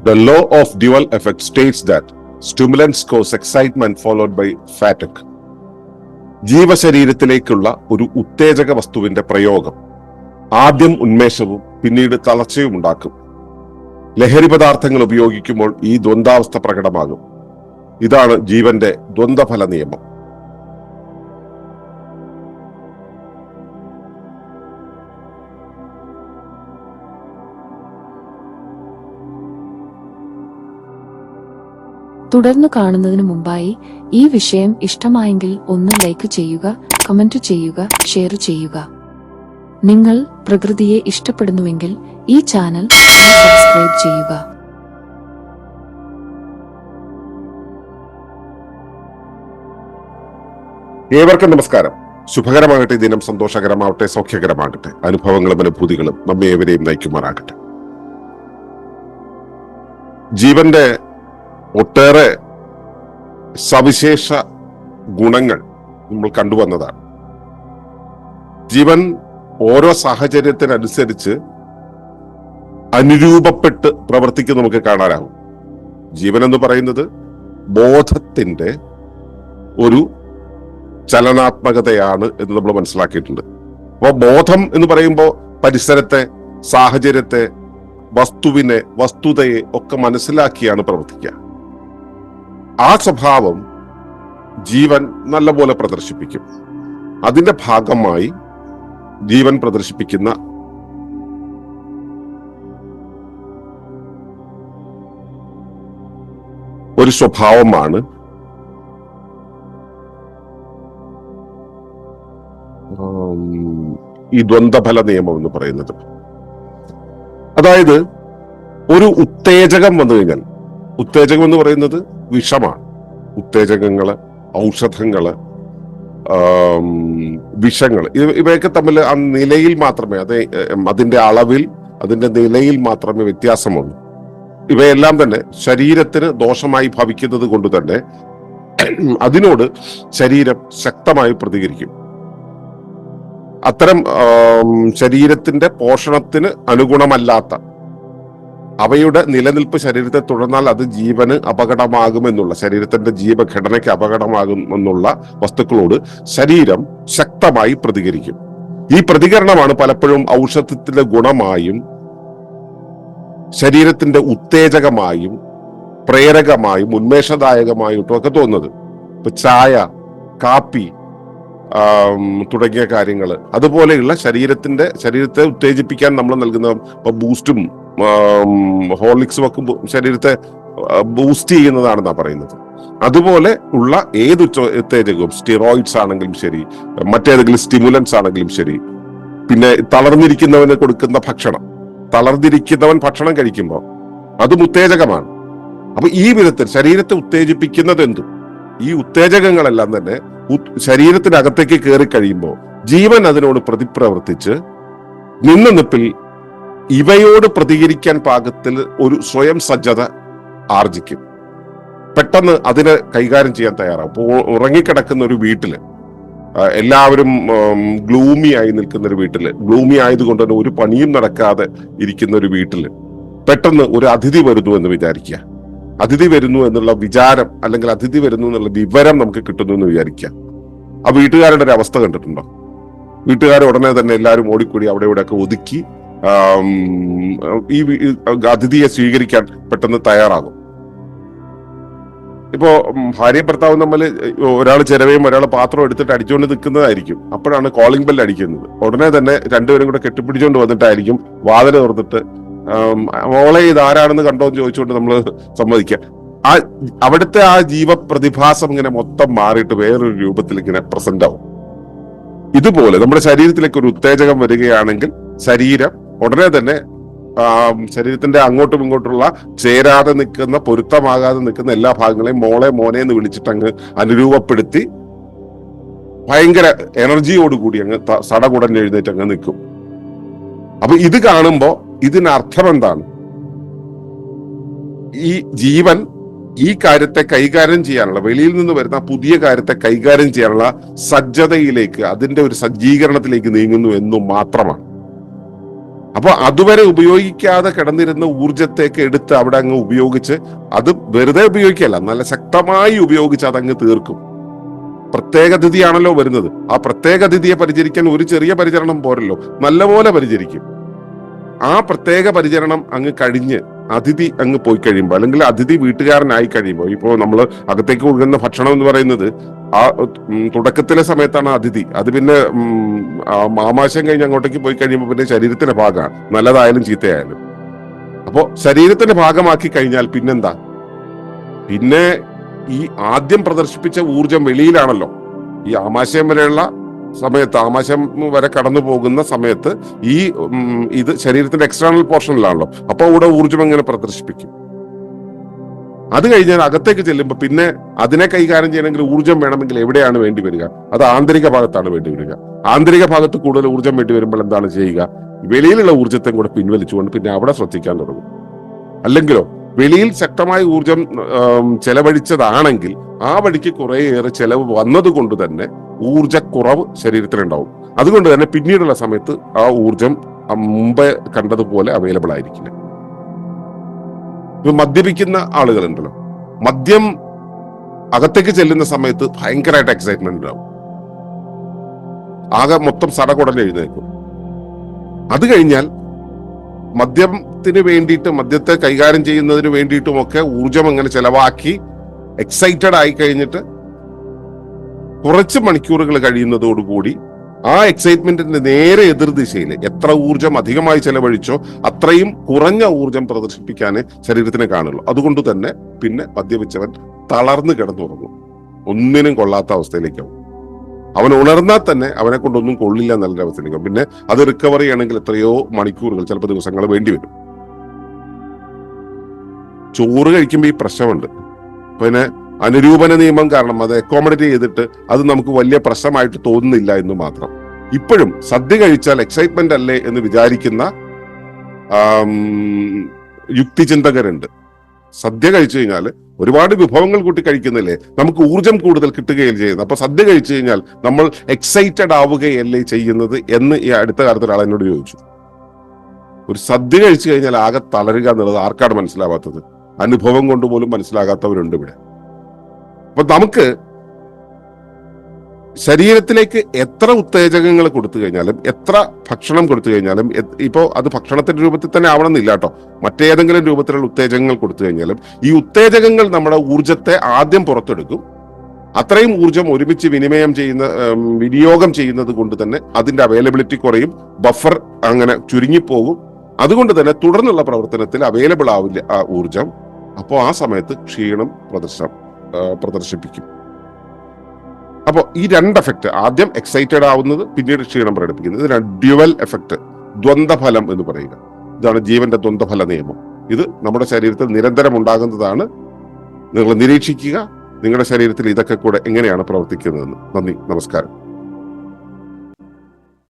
The law of dual effect states that stimulants cause excitement followed by fatigue. ജീവശരീരത്തിലേക്കുള്ള ഒരു ഉത്തേജക വസ്തുവിന്റെ പ്രയോഗം ആദ്യം ഉന്മേഷവും പിന്നീട് തളർച്ചയും ഉണ്ടാക്കും. ലഹരി പദാർത്ഥങ്ങൾ ഉപയോഗിക്കുമ്പോൾ ഈ ദ്വന്ദ്വാവസ്ഥ പ്രകടമാകും. ഇതാണ് ജീവന്റെ ദ്വന്ദ്വഫല നിയമം. തുടർന്ന് കാണുന്നതിന് മുമ്പായി ഈ വിഷയം ഇഷ്ടമായെങ്കിൽ ഒന്ന് ലൈക്ക് ചെയ്യുക, കമന്റ് ചെയ്യുക, ഷെയർ ചെയ്യുക. നിങ്ങൾ പ്രകൃതിയെ ഇഷ്ടപ്പെടുന്നുവെങ്കിൽ ഈ ചാനൽ സബ്സ്ക്രൈബ് ചെയ്യുക. ഏവർക്കും നമസ്കാരം. ശുഭകരമാകട്ടെ, ദിനം സന്തോഷകരമാവട്ടെ, സൗഖ്യകരമാകട്ടെ, അനുഭവങ്ങളും അനുഭൂതികളും നമ്മെ ഏവരെയും നയിക്കുമാറാകട്ടെ. ജീവന്റെ ഒട്ടേറെ സവിശേഷ ഗുണങ്ങൾ നമ്മൾ കണ്ടുവന്നതാണ്. ജീവൻ ഓരോ സാഹചര്യത്തിനനുസരിച്ച് അനുരൂപപ്പെട്ട് പ്രവർത്തിക്കും നമുക്ക് കാണാനാകും. ജീവൻ എന്ന് പറയുന്നത് ബോധത്തിന്റെ ഒരു ചലനാത്മകതയാണ് എന്ന് നമ്മൾ മനസ്സിലാക്കിയിട്ടുണ്ട്. അപ്പോൾ ബോധം എന്ന് പറയുമ്പോൾ പരിസരത്തെ, സാഹചര്യത്തെ, വസ്തുവിനെ, വസ്തുതയെ ഒക്കെ മനസ്സിലാക്കിയാണ് പ്രവർത്തിക്കുക. ആ സ്വഭാവം ജീവൻ നല്ലപോലെ പ്രദർശിപ്പിക്കും. അതിന്റെ ഭാഗമായി ജീവൻ പ്രദർശിപ്പിക്കുന്ന ഒരു സ്വഭാവമാണ് ഈ ദ്വന്ദ്വഫല നിയമം എന്ന് പറയുന്നത്. അതായത് ഒരു ഉത്തേജകം വന്നു കഴിഞ്ഞാൽ, ഉത്തേജകം എന്ന് പറയുന്നത് വിഷമാണ്. ഉത്തേജകങ്ങള്, ഔഷധങ്ങള്, വിഷങ്ങള്, ഇവയൊക്കെ തമ്മിൽ ആ നിലയിൽ മാത്രമേ, അതിന്റെ അളവിൽ, അതിന്റെ നിലയിൽ മാത്രമേ വ്യത്യാസമുള്ളൂ. ഇവയെല്ലാം തന്നെ ശരീരത്തിന് ദോഷമായി ഭവിക്കുന്നത് കൊണ്ട് തന്നെ അതിനോട് ശരീരം ശക്തമായി പ്രതികരിക്കും. അത്തരം ശരീരത്തിന്റെ പോഷണത്തിന് അനുഗുണമല്ലാത്ത, അവയുടെ നിലനിൽപ്പ് ശരീരത്തെ തുടർന്നാൽ അത് ജീവന് അപകടമാകുമെന്നുള്ള, ശരീരത്തിന്റെ ജീവഘടനയ്ക്ക് അപകടമാകുമെന്നുള്ള വസ്തുക്കളോട് ശരീരം ശക്തമായി പ്രതികരിക്കും. ഈ പ്രതികരണമാണ് പലപ്പോഴും ഔഷധത്തിന്റെ ഗുണമായും ശരീരത്തിന്റെ ഉത്തേജകമായും പ്രേരകമായും ഉന്മേഷദായകമായിട്ടും ഒക്കെ തോന്നുന്നത്. ഇപ്പൊ ചായ, കാപ്പി തുടങ്ങിയ കാര്യങ്ങൾ, അതുപോലെയുള്ള ശരീരത്തെ ഉത്തേജിപ്പിക്കാൻ നമ്മൾ നൽകുന്ന ബൂസ്റ്റും ഹോർലിക്സും ഒക്കെ ശരീരത്തെ ബൂസ്റ്റ് ചെയ്യുന്നതാണെന്നാ പറയുന്നത്. അതുപോലെ ഉള്ള ഏത് ഉത്തേജകവും, സ്റ്റിറോയിഡ്സ് ആണെങ്കിലും ശരി, മറ്റേതെങ്കിലും സ്റ്റിമുലൻസ് ആണെങ്കിലും ശരി, പിന്നെ തളർന്നിരിക്കുന്നവന് കൊടുക്കുന്ന ഭക്ഷണം, തളർന്നിരിക്കുന്നവൻ ഭക്ഷണം കഴിക്കുമ്പോൾ അതും ഉത്തേജകമാണ്. അപ്പൊ ഈ വിധത്തിൽ ശരീരത്തെ ഉത്തേജിപ്പിക്കുന്നത് എന്തും, ഈ ഉത്തേജകങ്ങളെല്ലാം തന്നെ ശരീരത്തിനകത്തേക്ക് കയറി കഴിയുമ്പോൾ ജീവൻ അതിനോട് പ്രതിപ്രവർത്തിച്ച് നിപ്പിൽ ഇവയോട് പ്രതികരിക്കാൻ പാകത്തിൽ ഒരു സ്വയം സജ്ജത ആർജിക്കും. പെട്ടെന്ന് അതിനെ കൈകാര്യം ചെയ്യാൻ തയ്യാറാവും. ഇപ്പോൾ ഉറങ്ങിക്കിടക്കുന്ന ഒരു വീട്ടില്, എല്ലാവരും ഗ്ലൂമി ആയി നിൽക്കുന്ന ഒരു വീട്ടില്, ഗ്ലൂമി ആയതുകൊണ്ട് തന്നെ ഒരു പണിയും നടക്കാതെ ഇരിക്കുന്ന ഒരു വീട്ടില് പെട്ടെന്ന് ഒരു അതിഥി വരുന്നു എന്ന് വിചാരിക്കുക. അതിഥി വരുന്നു എന്നുള്ള വിചാരം, അല്ലെങ്കിൽ അതിഥി വരുന്നു എന്നുള്ള വിവരം നമുക്ക് കിട്ടുന്നു എന്ന് വിചാരിക്കുക. ആ വീട്ടുകാരുടെ ഒരു അവസ്ഥ കണ്ടിട്ടുണ്ടോ? വീട്ടുകാർ ഉടനെ തന്നെ എല്ലാവരും ഓടിക്കൂടി അവിടെ ഇവിടെയൊക്കെ ഒതുക്കി ഈ അതിഥിയെ സ്വീകരിക്കാൻ പെട്ടെന്ന് തയ്യാറാകും. ഇപ്പോ ഭാര്യ ഭർത്താവും തമ്മിൽ ഒരാൾ ചിരവയും ഒരാൾ പാത്രം എടുത്തിട്ട് അടിച്ചുകൊണ്ട് നിൽക്കുന്നതായിരിക്കും. അപ്പോഴാണ് കോളിംഗ് ബെൽ അടിക്കുന്നത്. ഉടനെ തന്നെ രണ്ടുപേരും കൂടെ കെട്ടിപ്പിടിച്ചുകൊണ്ട് വന്നിട്ടായിരിക്കും വാതിൽ തുറന്നിട്ട് മോളെ ഇതാരാണെന്ന് കണ്ടോ എന്ന് ചോദിച്ചുകൊണ്ട് നമ്മൾ സമ്മതിക്കുക. അവിടുത്തെ ആ ജീവപ്രതിഭാസം ഇങ്ങനെ മൊത്തം മാറിയിട്ട് വേറൊരു രൂപത്തിൽ ഇങ്ങനെ പ്രസന്റ് ആവും. ഇതുപോലെ നമ്മുടെ ശരീരത്തിലേക്ക് ഒരു ഉത്തേജകം വരികയാണെങ്കിൽ ശരീരം ഉടനെ തന്നെ ശരീരത്തിന്റെ അങ്ങോട്ടും ഇങ്ങോട്ടുള്ള ചേരാതെ നിൽക്കുന്ന, പൊരുത്തമാകാതെ നിൽക്കുന്ന എല്ലാ ഭാഗങ്ങളെയും മോളെ, മോനെ എന്ന് വിളിച്ചിട്ട് അങ്ങ് അനുരൂപപ്പെടുത്തി ഭയങ്കര എനർജിയോടുകൂടി അങ്ങ് സടകുടഞ്ഞ് എഴുന്നേറ്റ് അങ്ങ് നിൽക്കും. അപ്പൊ ഇത് കാണുമ്പോ ഇതിനർത്ഥം എന്താണ്? ഈ ജീവൻ ഈ കാര്യത്തെ കൈകാര്യം ചെയ്യാനുള്ള, വെളിയിൽ നിന്ന് വരുന്ന പുതിയ കാര്യത്തെ കൈകാര്യം ചെയ്യാനുള്ള സജ്ജതയിലേക്ക്, അതിന്റെ ഒരു സജ്ജീകരണത്തിലേക്ക് നീങ്ങുന്നു എന്നു മാത്രമാണ്. അപ്പൊ അതുവരെ ഉപയോഗിക്കാതെ കിടന്നിരുന്ന ഊർജത്തേക്ക് എടുത്ത് അവിടെ അങ്ങ് ഉപയോഗിച്ച്, അത് വെറുതെ ഉപയോഗിക്കല്ല, നല്ല ശക്തമായി ഉപയോഗിച്ച് അതങ്ങ് തീർക്കും. പ്രത്യേക അതിഥിയാണല്ലോ വരുന്നത്. ആ പ്രത്യേക അതിഥിയെ പരിചരിക്കാൻ ഒരു ചെറിയ പരിചരണം പോരല്ലോ, നല്ലപോലെ പരിചരിക്കും. ആ പ്രത്യേക പരിചരണം അങ്ങ് കഴിഞ്ഞ് അതിഥി അങ്ങ് പോയി കഴിയുമ്പോൾ, അല്ലെങ്കിൽ അതിഥി വീട്ടുകാരനായി കഴിയുമ്പോൾ, ഇപ്പോൾ നമ്മൾ അകത്തേക്ക് കൊടുക്കുന്ന ഭക്ഷണം എന്ന് പറയുന്നത് ആ തുടക്കത്തിലെ സമയത്താണ് അതിഥി. അത് പിന്നെ ആമാശം കഴിഞ്ഞ് അങ്ങോട്ടേക്ക് പോയി കഴിയുമ്പോൾ പിന്നെ ശരീരത്തിന്റെ ഭാഗമാണ്, നല്ലതായാലും ചീത്തയായാലും. അപ്പോ ശരീരത്തിന്റെ ഭാഗമാക്കി കഴിഞ്ഞാൽ പിന്നെന്താ? പിന്നെ ഈ ആദ്യം പ്രദർശിപ്പിച്ച ഊർജം വെളിയിലാണല്ലോ. ഈ ആമാശയം വരെയുള്ള സമയത്ത്, ആമാശയം വരെ കടന്നു പോകുന്ന സമയത്ത് ഈ ഇത് ശരീരത്തിന്റെ എക്സ്റ്റേണൽ പോർഷനിലാണല്ലോ. അപ്പൊ അവിടെ ഊർജം എങ്ങനെ പ്രദർശിപ്പിക്കും? അത് കഴിഞ്ഞാൽ അകത്തേക്ക് ചെല്ലുമ്പോൾ പിന്നെ അതിനെ കൈകാര്യം ചെയ്യണമെങ്കിൽ ഊർജം വേണമെങ്കിൽ എവിടെയാണ് വേണ്ടി വരിക? അത് ആന്തരിക ഭാഗത്താണ് വേണ്ടി വരിക. ആന്തരിക ഭാഗത്ത് കൂടുതൽ ഊർജം വേണ്ടി വരുമ്പോൾ എന്താണ് ചെയ്യുക? വെളിയിലുള്ള ഊർജത്തെ കൂടെ പിൻവലിച്ചുകൊണ്ട് പിന്നെ അവിടെ ശ്രദ്ധിക്കാൻ തുടങ്ങും. അല്ലെങ്കിലോ വെളിയിൽ ശക്തമായ ഊർജം ചെലവഴിച്ചതാണെങ്കിൽ ആ വഴിക്ക് കുറേയേറെ ചെലവ് വന്നതുകൊണ്ട് തന്നെ ഊർജക്കുറവ് ശരീരത്തിലുണ്ടാവും. അതുകൊണ്ട് തന്നെ പിന്നീടുള്ള സമയത്ത് ആ ഊർജം മുമ്പേ കണ്ടതുപോലെ അവൈലബിൾ ആയിരിക്കില്ല. മദ്യപിക്കുന്ന ആളുകളുണ്ടല്ലോ, മദ്യം അകത്തേക്ക് ചെല്ലുന്ന സമയത്ത് ഭയങ്കരമായിട്ട് എക്സൈറ്റ്മെന്റ് ഉണ്ടാവും. ആകെ മൊത്തം സടകുടനെ എഴുന്നേൽക്കും. അത് കഴിഞ്ഞാൽ മദ്യത്തിന് വേണ്ടിയിട്ട്, മദ്യത്തെ കൈകാര്യം ചെയ്യുന്നതിന് വേണ്ടിയിട്ടുമൊക്കെ ഊർജം അങ്ങനെ ചെലവാക്കി എക്സൈറ്റഡ് ആയി കഴിഞ്ഞിട്ട് കുറച്ച് മണിക്കൂറുകൾ കഴിയുന്നതോടുകൂടി ആ എക്സൈറ്റ്മെന്റിന്റെ നേരെ എതിർദിശയിൽ എത്ര ഊർജം അധികമായി ചെലവഴിച്ചോ അത്രയും കുറഞ്ഞ ഊർജം പ്രദർശിപ്പിക്കാനേ ശരീരത്തിനെ കാണുള്ളൂ. അതുകൊണ്ട് തന്നെ പിന്നെ മദ്യപിച്ചവൻ തളർന്നു കിടന്നുറങ്ങും, ഒന്നിനും കൊള്ളാത്ത അവസ്ഥയിലേക്കാവും. അവൻ ഉണർന്നാൽ തന്നെ അവനെ കൊണ്ടൊന്നും കൊള്ളില്ല എന്നുള്ള അവസ്ഥയിലേക്കും. പിന്നെ അത് റിക്കവർ ചെയ്യണമെങ്കിൽ എത്രയോ മണിക്കൂറുകൾ, ചിലപ്പോൾ ദിവസങ്ങൾ വേണ്ടി വരും. ചോറ് കഴിക്കുമ്പോൾ ഈ പ്രശ്നമുണ്ട്. പിന്നെ അനുരൂപന നിയമം കാരണം അത് അക്കോമഡേറ്റ് ചെയ്തിട്ട് അത് നമുക്ക് വലിയ പ്രശ്നമായിട്ട് തോന്നുന്നില്ല എന്ന് മാത്രം. ഇപ്പോഴും സദ്യ കഴിച്ചാൽ എക്സൈറ്റ്മെന്റ് അല്ലേ എന്ന് വിചാരിക്കുന്ന യുക്തിചിന്തകരുണ്ട്. സദ്യ കഴിച്ചു കഴിഞ്ഞാൽ ഒരുപാട് വിഭവങ്ങൾ കൂട്ടി കഴിക്കുന്നില്ലേ, നമുക്ക് ഊർജം കൂടുതൽ കിട്ടുകയും ചെയ്യുന്നത്. അപ്പൊ സദ്യ കഴിച്ചു കഴിഞ്ഞാൽ നമ്മൾ എക്സൈറ്റഡ് ആവുകയല്ലേ ചെയ്യുന്നത് എന്ന് ഈ അടുത്ത കാലത്ത് ഒരാൾ എന്നോട് ചോദിച്ചു. ഒരു സദ്യ കഴിച്ചു കഴിഞ്ഞാൽ ആകെ തളരുക എന്നുള്ളത് ആർക്കാണ് മനസ്സിലാവാത്തത്? അനുഭവം കൊണ്ട് പോലും മനസ്സിലാകാത്തവരുണ്ട് ഇവിടെ. അപ്പൊ നമുക്ക് ശരീരത്തിലേക്ക് എത്ര ഉത്തേജകങ്ങൾ കൊടുത്തു കഴിഞ്ഞാലും, എത്ര ഭക്ഷണം കൊടുത്തു കഴിഞ്ഞാലും, ഇപ്പോ അത് ഭക്ഷണത്തിന്റെ രൂപത്തിൽ തന്നെ ആവണമെന്നില്ല കേട്ടോ, മറ്റേതെങ്കിലും രൂപത്തിലുള്ള ഉത്തേജകങ്ങൾ കൊടുത്തു കഴിഞ്ഞാലും ഈ ഉത്തേജകങ്ങൾ നമ്മുടെ ഊർജത്തെ ആദ്യം പുറത്തെടുക്കും. അത്രയും ഊർജം ഒരുമിച്ച് വിനിയോഗം ചെയ്യുന്നത് കൊണ്ട് തന്നെ അതിന്റെ അവൈലബിലിറ്റി കുറയും, ബഫർ അങ്ങനെ ചുരുങ്ങിപ്പോകും. അതുകൊണ്ട് തന്നെ തുടർന്നുള്ള പ്രവർത്തനത്തിൽ അവൈലബിൾ ആവില്ല ആ ഊർജം. അപ്പോൾ ആ സമയത്ത് ക്ഷീണം പ്രദർശിപ്പിക്കും. അപ്പോൾ ഈ രണ്ട് എഫക്ട്, ആദ്യം എക്സൈറ്റഡ് ആവുന്നത്, പിന്നീട് ക്ഷീണം പ്രകടിപ്പിക്കുന്നത്, ഇത് ഡ്യുവൽ എഫക്ട്, ദ്വന്ദ്ഫലം എന്ന് പറയുക. ഇതാണ് ജീവന്റെ ദ്വന്ദ്ഫല നിയമം. ഇത് നമ്മുടെ ശരീരത്തിൽ നിരന്തരം ഉണ്ടാകുന്നതാണ്. നിങ്ങൾ നിരീക്ഷിക്കുക നിങ്ങളുടെ ശരീരത്തിൽ ഇതൊക്കെ കൂടെ എങ്ങനെയാണ് പ്രവർത്തിക്കുന്നതെന്ന്. നന്ദി, നമസ്കാരം.